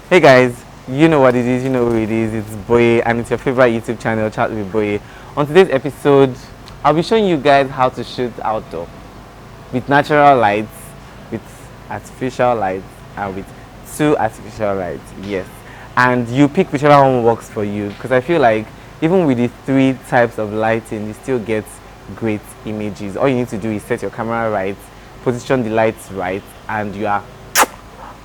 Hey guys, you know what it is, you know who it is, it's Boy, and it's your favorite YouTube channel, Chat with Boy. On today's episode, I'll be showing you guys how to shoot outdoor with natural lights, with artificial lights, and with two artificial lights, yes. And you pick whichever one works for you, because I feel like even with the three types of lighting, you still get great images. All you need to do is set your camera right, position the lights right, and you are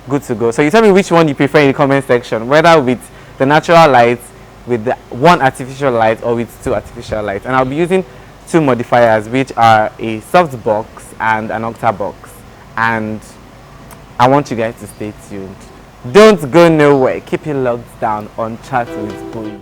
good to go. So you tell me which one you prefer in the comment section, whether with the natural lights, with the one artificial light, or with two artificial lights. And I'll be using two modifiers, which are a soft box and an octa box. And I want you guys to stay tuned. Don't go nowhere. Keep it locked down on Chat with Boy.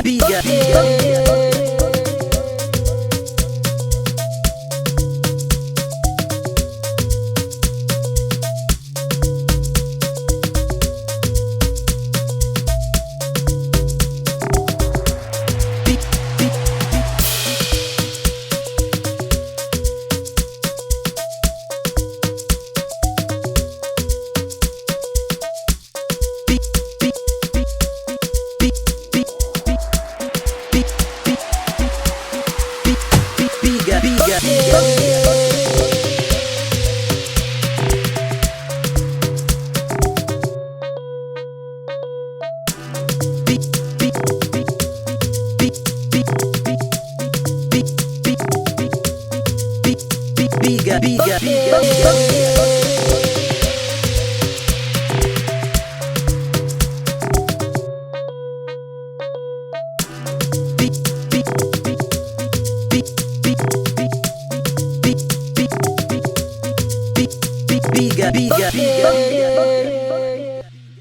Biga.